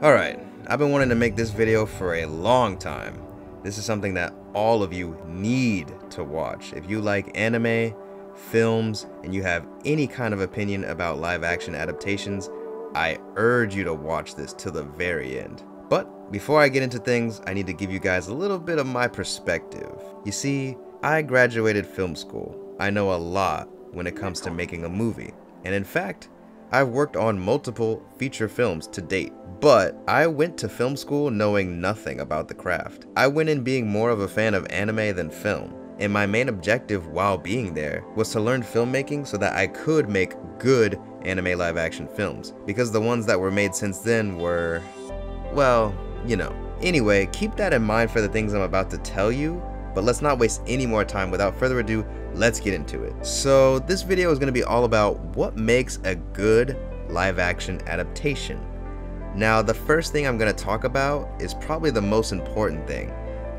Alright, I've been wanting to make this video for a long time. This is something that all of you need to watch. If you like anime, films, and you have any kind of opinion about live action adaptations, I urge you to watch this till the very end. But before I get into things, I need to give you guys a little bit of my perspective. You see, I graduated film school. I know a lot when it comes to making a movie. And in fact, I've worked on multiple feature films to date, but I went to film school knowing nothing about the craft. I went in being more of a fan of anime than film, and my main objective while being there was to learn filmmaking so that I could make good anime live action films, because the ones that were made since then were, well, you know. Anyway, keep that in mind for the things I'm about to tell you, but let's not waste any more time. Without further ado, let's get into it. So this video is going to be all about what makes a good live action adaptation. Now, the first thing I'm going to talk about is probably the most important thing.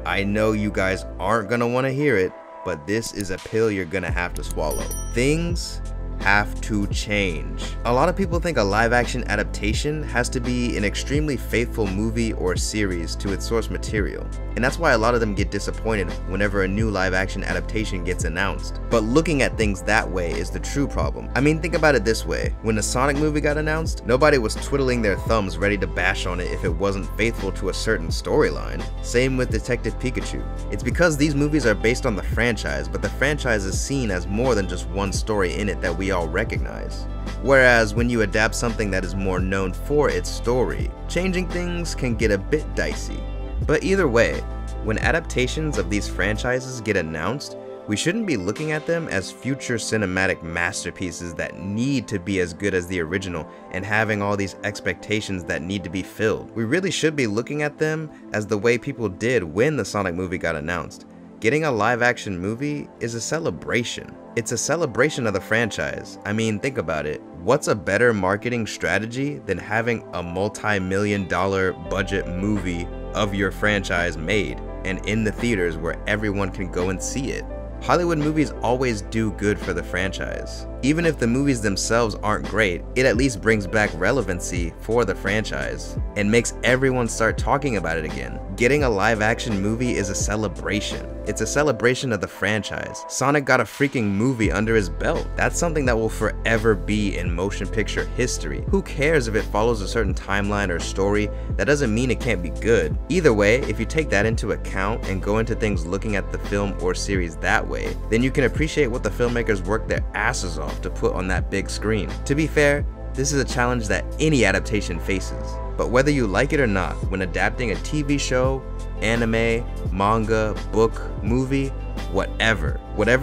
I know you guys aren't going to want to hear it, but this is a pill you're going to have to swallow. Things have to change. A lot of people think a live action adaptation has to be an extremely faithful movie or series to its source material, and that's why a lot of them get disappointed whenever a new live action adaptation gets announced. But looking at things that way is the true problem. I mean, think about it this way. When the Sonic movie got announced, nobody was twiddling their thumbs ready to bash on it if it wasn't faithful to a certain storyline. Same with Detective Pikachu. It's because these movies are based on the franchise, but the franchise is seen as more than just one story in it that we all recognize. Whereas when you adapt something that is more known for its story, changing things can get a bit dicey. But either way, when adaptations of these franchises get announced, we shouldn't be looking at them as future cinematic masterpieces that need to be as good as the original and having all these expectations that need to be filled. We really should be looking at them as the way people did when the Sonic movie got announced. Getting a live action movie is a celebration. It's a celebration of the franchise. I mean, think about it. What's a better marketing strategy than having a multi-million-dollar budget movie of your franchise made and in the theaters where everyone can go and see it? Hollywood movies always do good for the franchise. Even if the movies themselves aren't great, it at least brings back relevancy for the franchise and makes everyone start talking about it again. Getting a live action movie is a celebration. It's a celebration of the franchise. Sonic got a freaking movie under his belt. That's something that will forever be in motion picture history. Who cares if it follows a certain timeline or story? That doesn't mean it can't be good. Either way, if you take that into account and go into things looking at the film or series that way, then you can appreciate what the filmmakers worked their asses off to put on that big screen. To be fair, this is a challenge that any adaptation faces. But whether you like it or not, when adapting a TV show, anime, manga, book, movie, whatever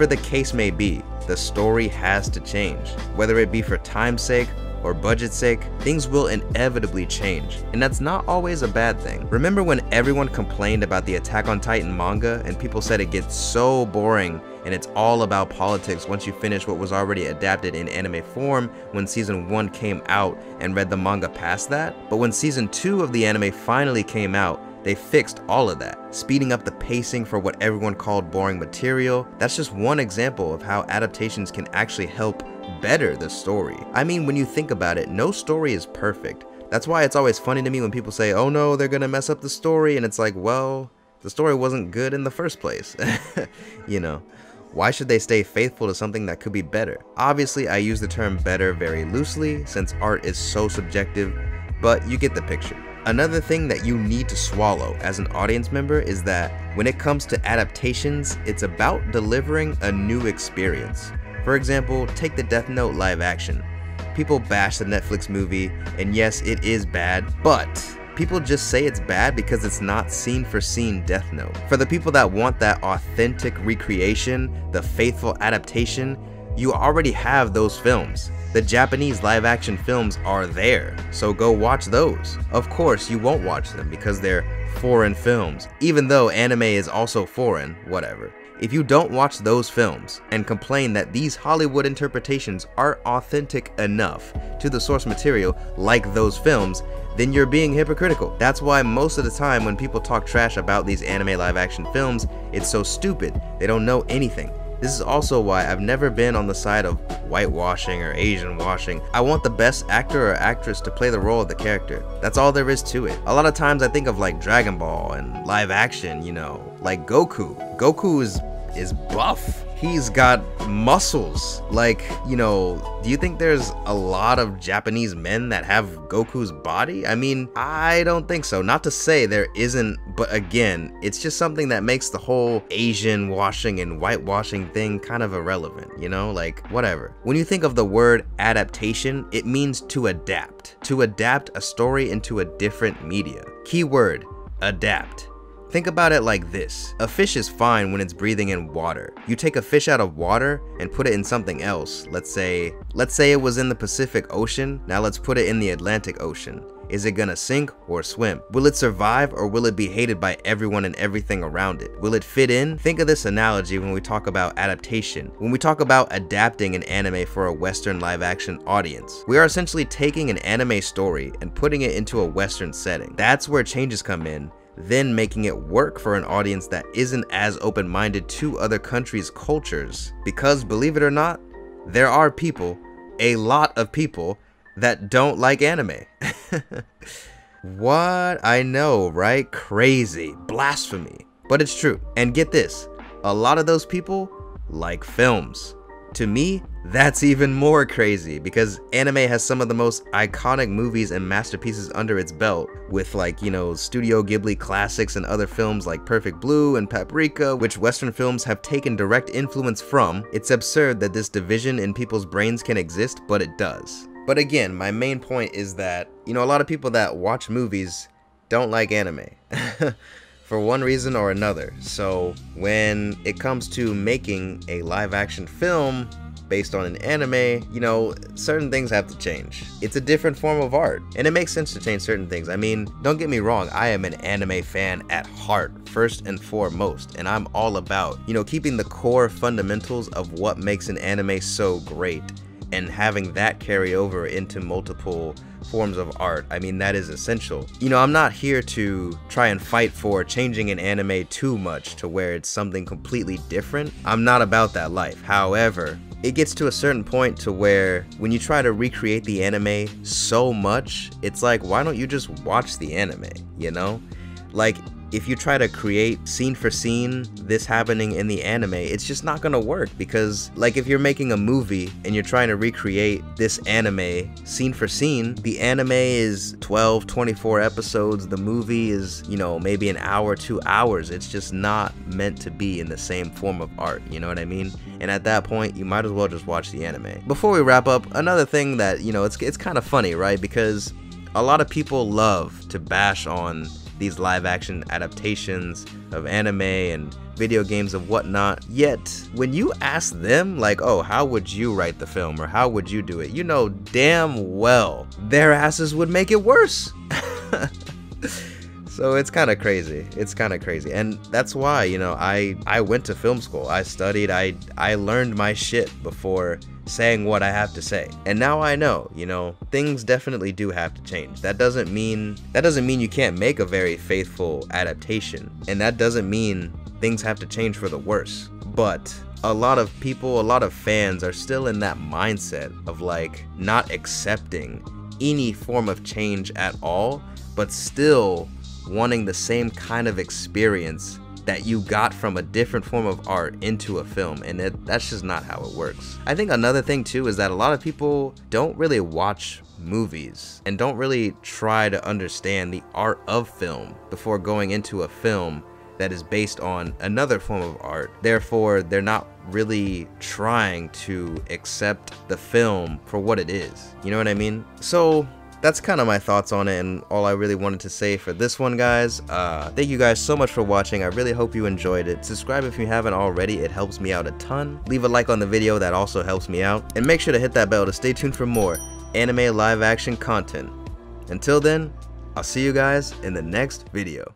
the case may be, the story has to change. Whether it be for time's sake or budget's sake, things will inevitably change, and that's not always a bad thing. Remember when everyone complained about the Attack on Titan manga and people said it gets so boring and it's all about politics once you finish what was already adapted in anime form when season 1 came out and read the manga past that? But when season 2 of the anime finally came out, they fixed all of that, speeding up the pacing for what everyone called boring material. That's just one example of how adaptations can actually help better the story. I mean, when you think about it, no story is perfect. That's why it's always funny to me when people say, oh no, they're gonna mess up the story, and it's like, well, the story wasn't good in the first place. You know, why should they stay faithful to something that could be better? Obviously, I use the term better very loosely since art is so subjective, but you get the picture. Another thing that you need to swallow as an audience member is that when it comes to adaptations, it's about delivering a new experience. For example, take the Death Note live action. People bash the Netflix movie, and yes, it is bad, but people just say it's bad because it's not scene for scene Death Note. For the people that want that authentic recreation, the faithful adaptation, you already have those films. The Japanese live action films are there, so go watch those. Of course, you won't watch them because they're foreign films, even though anime is also foreign, whatever. If you don't watch those films and complain that these Hollywood interpretations aren't authentic enough to the source material like those films, then you're being hypocritical. That's why most of the time when people talk trash about these anime live action films, it's so stupid. They don't know anything. This is also why I've never been on the side of whitewashing or Asian washing. I want the best actor or actress to play the role of the character. That's all there is to it. A lot of times I think of like Dragon Ball and live action, you know, like Goku. Goku is buff. He's got muscles. Like, you know, do you think there's a lot of Japanese men that have Goku's body? I mean, I don't think so. Not to say there isn't, but again, it's just something that makes the whole Asian washing and whitewashing thing kind of irrelevant, you know, like whatever. When you think of the word adaptation, it means to adapt a story into a different media. Keyword, adapt. Think about it like this. A fish is fine when it's breathing in water. You take a fish out of water and put it in something else. Let's say it was in the Pacific Ocean. Now let's put it in the Atlantic Ocean. Is it gonna sink or swim? Will it survive or will it be hated by everyone and everything around it? Will it fit in? Think of this analogy when we talk about adaptation. When we talk about adapting an anime for a Western live action audience, we are essentially taking an anime story and putting it into a Western setting. That's where changes come in, then making it work for an audience that isn't as open-minded to other countries' cultures. Because believe it or not, there are people, a lot of people, that don't like anime. What? I know, right? Crazy. Blasphemy. But it's true. And get this, a lot of those people like films. To me, that's even more crazy because anime has some of the most iconic movies and masterpieces under its belt with, like, you know, Studio Ghibli classics and other films like Perfect Blue and Paprika, which Western films have taken direct influence from. It's absurd that this division in people's brains can exist, but it does. But again, my main point is that, you know, a lot of people that watch movies don't like anime. For one reason or another. So when it comes to making a live action film based on an anime, you know, certain things have to change. It's a different form of art, and it makes sense to change certain things. I mean, don't get me wrong, I am an anime fan at heart, first and foremost, and I'm all about, you know, keeping the core fundamentals of what makes an anime so great and having that carry over into multiple forms of art. I mean, that is essential. You know, I'm not here to try and fight for changing an anime too much to where it's something completely different. I'm not about that life. However, it gets to a certain point to where when you try to recreate the anime so much, it's like, why don't you just watch the anime, you know? Like, if you try to create scene for scene this happening in the anime, it's just not gonna work because, like, if you're making a movie and you're trying to recreate this anime scene for scene, the anime is 12, 24 episodes, the movie is, you know, maybe an hour, 2 hours. It's just not meant to be in the same form of art, you know what I mean? And at that point, you might as well just watch the anime. Before we wrap up, another thing that, you know, it's kind of funny, right? Because a lot of people love to bash on these live action adaptations of anime and video games and whatnot, yet when you ask them, like, oh, how would you write the film or how would you do it, you know damn well their asses would make it worse. So it's kind of crazy. It's kind of crazy. And that's why, you know, I went to film school. I studied, I learned my shit before saying what I have to say. And now I know, you know, things definitely do have to change. That doesn't mean you can't make a very faithful adaptation. And that doesn't mean things have to change for the worse. But a lot of people, a lot of fans are still in that mindset of like not accepting any form of change at all, but still wanting the same kind of experience that you got from a different form of art into a film, and that's just not how it works. I think another thing too is that a lot of people don't really watch movies and don't really try to understand the art of film before going into a film that is based on another form of art. Therefore, they're not really trying to accept the film for what it is. You know what I mean? So that's kind of my thoughts on it and all I really wanted to say for this one, guys. Thank you guys so much for watching. I really hope you enjoyed it. Subscribe if you haven't already. It helps me out a ton. Leave a like on the video. That also helps me out. And make sure to hit that bell to stay tuned for more anime live action content. Until then, I'll see you guys in the next video.